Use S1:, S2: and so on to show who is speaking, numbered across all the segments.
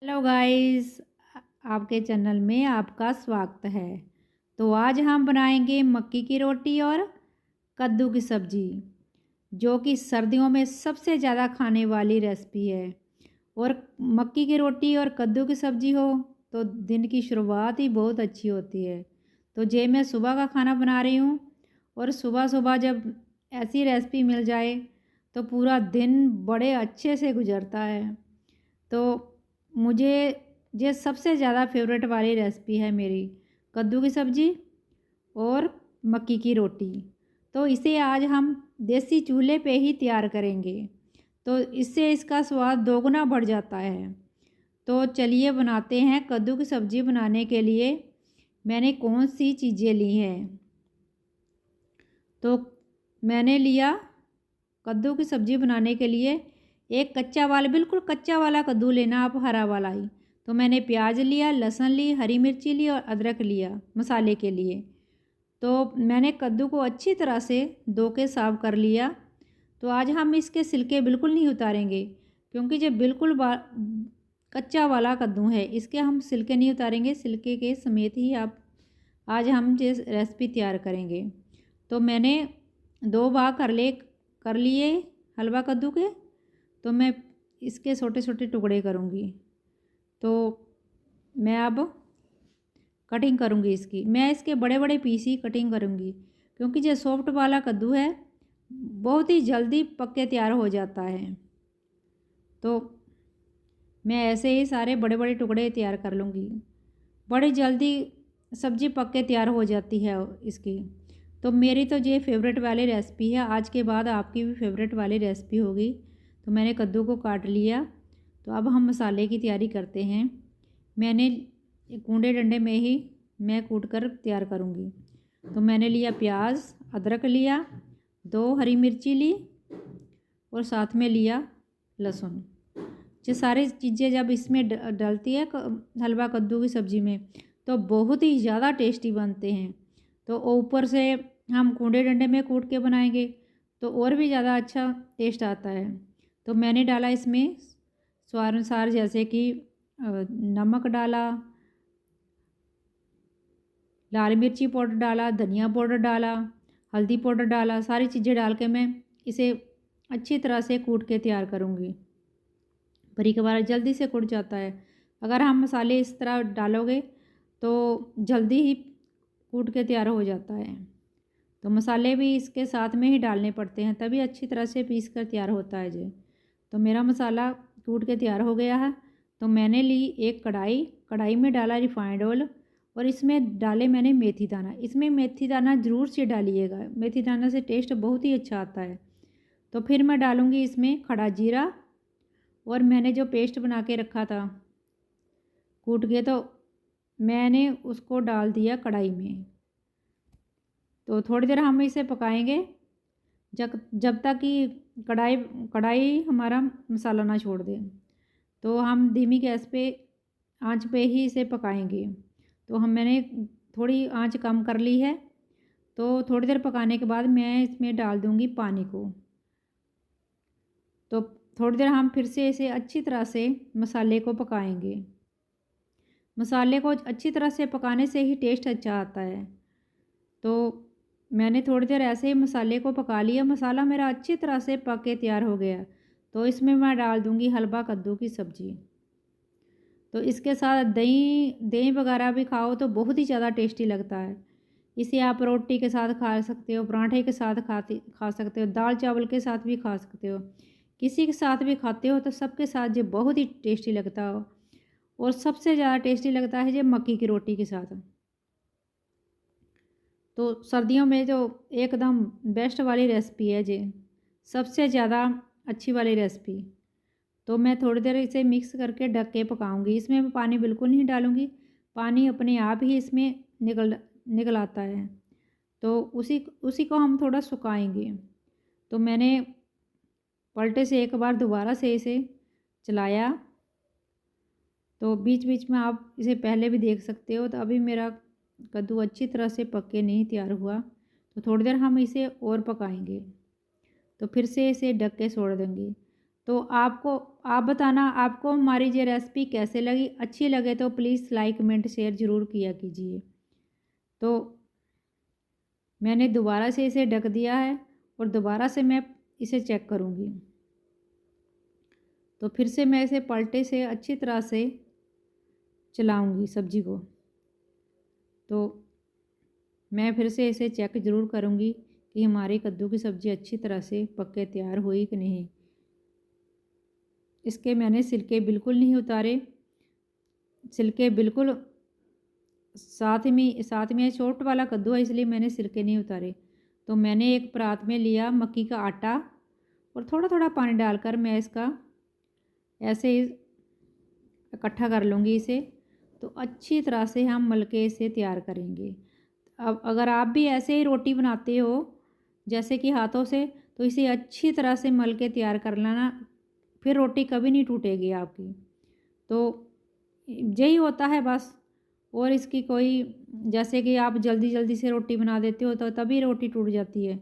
S1: Hello guys, आपके channel में आपका स्वागत है। तो आज हम बनाएंगे मक्की की रोटी और कद्दू की सब्ज़ी, जो कि सर्दियों में सबसे ज़्यादा खाने वाली रेसिपी है। और मक्की की रोटी और कद्दू की सब्ज़ी हो तो दिन की शुरुआत ही बहुत अच्छी होती है। तो जे मैं सुबह का खाना बना रही हूँ और सुबह सुबह जब ऐसी रेसिपी मिल जाए तो पूरा दिन बड़े अच्छे से गुजरता है। तो मुझे ये सबसे ज़्यादा फेवरेट वाली रेसिपी है मेरी, कद्दू की सब्ज़ी और मक्की की रोटी। तो इसे आज हम देसी चूल्हे पे ही तैयार करेंगे, तो इससे इसका स्वाद दोगुना बढ़ जाता है। तो चलिए बनाते हैं। कद्दू की सब्ज़ी बनाने के लिए मैंने कौन सी चीज़ें ली हैं। तो मैंने लिया कद्दू की सब्ज़ी बनाने के लिए एक कच्चा वाला, बिल्कुल कच्चा वाला कद्दू लेना आप, हरा वाला ही। तो मैंने प्याज लिया, लहसुन ली, हरी मिर्ची ली और अदरक लिया मसाले के लिए। तो मैंने कद्दू को अच्छी तरह से धो के साफ कर लिया। तो आज हम इसके छिलके बिल्कुल नहीं उतारेंगे, क्योंकि जो बिल्कुल कच्चा वाला कद्दू है, इसके हम छिलके नहीं उतारेंगे। छिलके के समेत ही आप आज हम ये रेसिपी तैयार करेंगे। तो मैंने 2 भाग कर लिए हलवा कद्दू के। तो मैं इसके छोटे छोटे टुकड़े करूँगी। तो मैं अब कटिंग करूँगी इसकी। मैं इसके बड़े बड़े पीस ही कटिंग करूँगी, क्योंकि जो सॉफ्ट वाला कद्दू है बहुत ही जल्दी पक के तैयार हो जाता है। तो मैं ऐसे ही सारे बड़े बड़े टुकड़े तैयार कर लूँगी। बड़ी जल्दी सब्ज़ी पक के तैयार हो जाती है इसकी। तो मेरी तो ये फेवरेट वाली रेसिपी है। आज के बाद आपकी भी फेवरेट वाली रेसिपी होगी। तो मैंने कद्दू को काट लिया। तो अब हम मसाले की तैयारी करते हैं। मैंने कूंडे डंडे में ही मैं कूट कर तैयार करूँगी। तो मैंने लिया प्याज, अदरक लिया, 2 हरी मिर्ची ली और साथ में लिया लहसुन। ये सारी चीज़ें जब इसमें डलती है हलवा कद्दू की सब्ज़ी में, तो बहुत ही ज़्यादा टेस्टी बनते हैं। तो ऊपर से हम कूंडे डंडे में कूट के बनाएंगे तो और भी ज़्यादा अच्छा टेस्ट आता है। तो मैंने डाला इसमें स्वाद अनुसार, जैसे कि नमक डाला, लाल मिर्ची पाउडर डाला, धनिया पाउडर डाला, हल्दी पाउडर डाला। सारी चीज़ें डाल के मैं इसे अच्छी तरह से कूट के तैयार करूँगी। बारीक बारीक जल्दी से कूट जाता है। अगर हम मसाले इस तरह डालोगे तो जल्दी ही कूट के तैयार हो जाता है। तो मसाले भी इसके साथ में ही डालने पड़ते हैं, तभी अच्छी तरह से पीस कर तैयार होता है जी। तो मेरा मसाला कूट के तैयार हो गया है। तो मैंने ली एक कढ़ाई, कढ़ाई में डाला रिफाइंड ऑयल और इसमें डाले मैंने मेथी दाना। इसमें मेथी दाना ज़रूर से डालिएगा, मेथी दाना से टेस्ट बहुत ही अच्छा आता है। तो फिर मैं डालूँगी इसमें खड़ा जीरा, और मैंने जो पेस्ट बना के रखा था कूट के, तो मैंने उसको डाल दिया कढ़ाई में। तो थोड़ी देर हम इसे पकाएंगे जब जब तक कि कढ़ाई कढ़ाई हमारा मसाला ना छोड़ दे। तो हम धीमी गैस पे आंच पे ही इसे पकाएंगे। तो मैंने थोड़ी आंच कम कर ली है। तो थोड़ी देर पकाने के बाद मैं इसमें डाल दूंगी पानी को। तो थोड़ी देर हम फिर से इसे अच्छी तरह से मसाले को पकाएंगे। मसाले को अच्छी तरह से पकाने से ही टेस्ट अच्छा आता है। तो मैंने थोड़ी देर ऐसे ही मसाले को पका लिया। मसाला मेरा अच्छी तरह से पक के तैयार हो गया। तो इसमें मैं डाल दूंगी हलवा कद्दू की सब्ज़ी। तो इसके साथ दही दही वगैरह भी खाओ तो बहुत ही ज़्यादा टेस्टी लगता है। इसे आप रोटी के साथ खा सकते हो, पराठे के साथ खा सकते हो, दाल चावल के साथ भी खा सकते हो, किसी के साथ भी खाते हो तो सबके साथ ये बहुत ही टेस्टी लगता हो। और सबसे ज़्यादा टेस्टी लगता है ये मक्की की रोटी के साथ। तो सर्दियों में जो एकदम बेस्ट वाली रेसिपी है ये, सबसे ज़्यादा अच्छी वाली रेसिपी। तो मैं थोड़ी देर इसे मिक्स करके ढक के पकाऊंगी। इसमें मैं पानी बिल्कुल नहीं डालूंगी, पानी अपने आप ही इसमें निकल आता है। तो उसी उसी को हम थोड़ा सुखाएंगे। तो मैंने पलटे से एक बार दोबारा से इसे चलाया। तो बीच बीच में आप इसे पहले भी देख सकते हो। तो अभी मेरा कद्दू अच्छी तरह से पक के नहीं तैयार हुआ, तो थोड़ी देर हम इसे और पकाएंगे। तो फिर से इसे ढक के छोड़ देंगे। तो आप बताना आपको हमारी ये रेसिपी कैसे लगी। अच्छी लगे तो प्लीज़ लाइक कमेंट शेयर ज़रूर किया कीजिए। तो मैंने दोबारा से इसे ढक दिया है और दोबारा से मैं इसे चेक करूँगी। तो फिर से मैं इसे पलटे से अच्छी तरह से चलाऊँगी सब्ज़ी को। तो मैं फिर से इसे चेक ज़रूर करूँगी कि हमारी कद्दू की सब्ज़ी अच्छी तरह से पक के तैयार हुई कि नहीं। इसके मैंने छिलके बिल्कुल नहीं उतारे, छिलके बिल्कुल साथ में छोट वाला कद्दू है इसलिए मैंने छिलके नहीं उतारे। तो मैंने एक परात में लिया मक्की का आटा और थोड़ा थोड़ा पानी डालकर मैं इसका ऐसे इकट्ठा कर लूँगी इसे। तो अच्छी तरह से हम मल के इसे तैयार करेंगे। अब अगर आप भी ऐसे ही रोटी बनाते हो जैसे कि हाथों से, तो इसे अच्छी तरह से मल के तैयार कर लेना, फिर रोटी कभी नहीं टूटेगी आपकी। तो यही होता है बस। और इसकी कोई, जैसे कि आप जल्दी जल्दी से रोटी बना देते हो तो तभी रोटी टूट जाती है।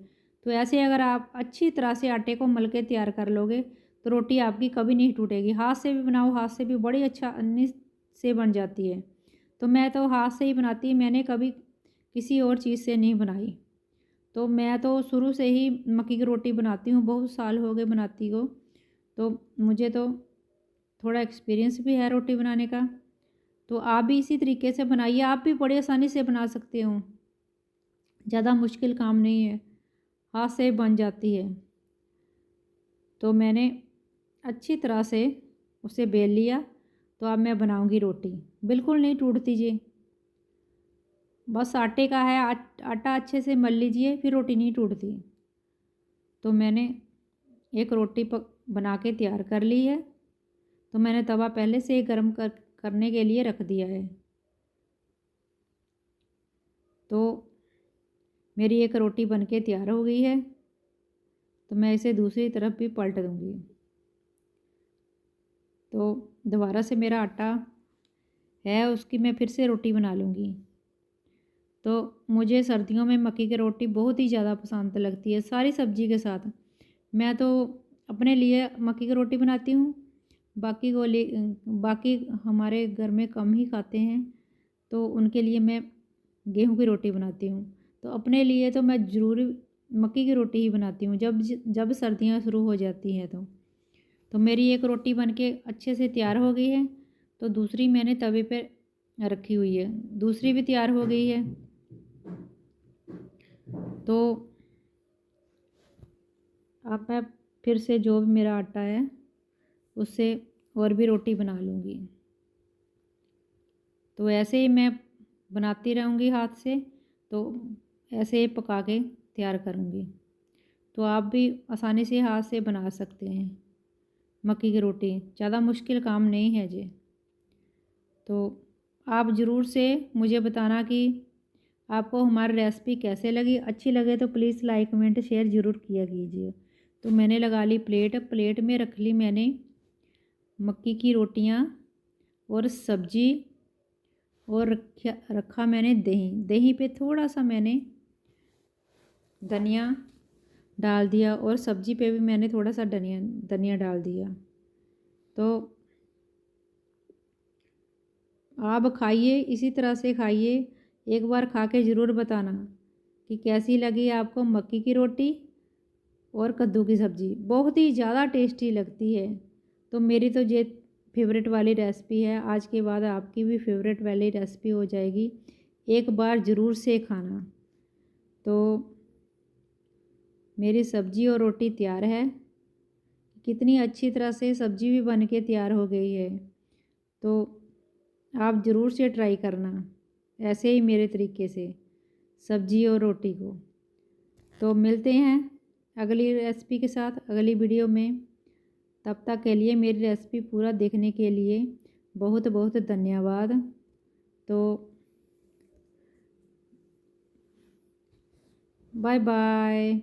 S1: तो ऐसे अगर आप अच्छी तरह से आटे को मल के तैयार कर लोगे तो रोटी आपकी कभी नहीं टूटेगी। हाथ से भी बनाओ, हाथ से भी बड़ी अच्छा अन्नी से बन जाती है। तो मैं तो हाथ से ही बनाती, मैंने कभी किसी और चीज़ से नहीं बनाई। तो मैं तो शुरू से ही मक्की की रोटी बनाती हूँ, बहुत साल हो गए बनाती को। तो मुझे तो थोड़ा एक्सपीरियंस भी है रोटी बनाने का। तो आप भी इसी तरीके से बनाइए, आप भी बड़ी आसानी से बना सकते हो। ज़्यादा मुश्किल काम नहीं है, हाथ से बन जाती है। तो मैंने अच्छी तरह से उसे बेल लिया। तो अब मैं बनाऊंगी रोटी, बिल्कुल नहीं टूटती जी। बस आटे का है, आटा अच्छे से मल लीजिए फिर रोटी नहीं टूटती। तो मैंने एक रोटी बना के तैयार कर ली है। तो मैंने तवा पहले से ही गर्म करने के लिए रख दिया है। तो मेरी एक रोटी बनके तैयार हो गई है। तो मैं इसे दूसरी तरफ भी पलट दूंगी। तो दोबारा से मेरा आटा है उसकी मैं फिर से रोटी बना लूँगी। तो मुझे सर्दियों में मक्की की रोटी बहुत ही ज़्यादा पसंद लगती है सारी सब्ज़ी के साथ। मैं तो अपने लिए मक्की की रोटी बनाती हूँ, बाकी हमारे घर में कम ही खाते हैं, तो उनके लिए मैं गेहूं की रोटी बनाती हूँ। तो अपने लिए तो मैं ज़रूर मक्की की रोटी ही बनाती हूँ जब जब सर्दियाँ शुरू हो जाती हैं। तो मेरी एक रोटी बनके अच्छे से तैयार हो गई है। तो दूसरी मैंने तवे पे रखी हुई है, दूसरी भी तैयार हो गई है। तो अब मैं फिर से जो भी मेरा आटा है उससे और भी रोटी बना लूँगी। तो ऐसे ही मैं बनाती रहूँगी हाथ से, तो ऐसे ही पका के तैयार करूँगी। तो आप भी आसानी से हाथ से बना सकते हैं मक्की की रोटी, ज़्यादा मुश्किल काम नहीं है जी। तो आप ज़रूर से मुझे बताना कि आपको हमारी रेसिपी कैसे लगी। अच्छी लगे तो प्लीज़ लाइक कमेंट शेयर ज़रूर किया कीजिए। तो मैंने लगा ली प्लेट में रख ली मैंने मक्की की रोटियां और सब्जी, और रखा मैंने दही पे थोड़ा सा मैंने धनिया डाल दिया और सब्जी पे भी मैंने थोड़ा सा धनिया डाल दिया। तो आप खाइए, इसी तरह से खाइए, एक बार खा के ज़रूर बताना कि कैसी लगी आपको मक्की की रोटी और कद्दू की सब्ज़ी। बहुत ही ज़्यादा टेस्टी लगती है। तो मेरी तो ये फेवरेट वाली रेसिपी है, आज के बाद आपकी भी फेवरेट वाली रेसिपी हो जाएगी। एक बार ज़रूर से खाना। तो मेरी सब्ज़ी और रोटी तैयार है, कितनी अच्छी तरह से सब्ज़ी भी बन के तैयार हो गई है। तो आप ज़रूर से ट्राई करना ऐसे ही मेरे तरीके से सब्ज़ी और रोटी को। तो मिलते हैं अगली रेसिपी के साथ अगली वीडियो में। तब तक के लिए मेरी रेसिपी पूरा देखने के लिए बहुत बहुत धन्यवाद। तो बाय बाय।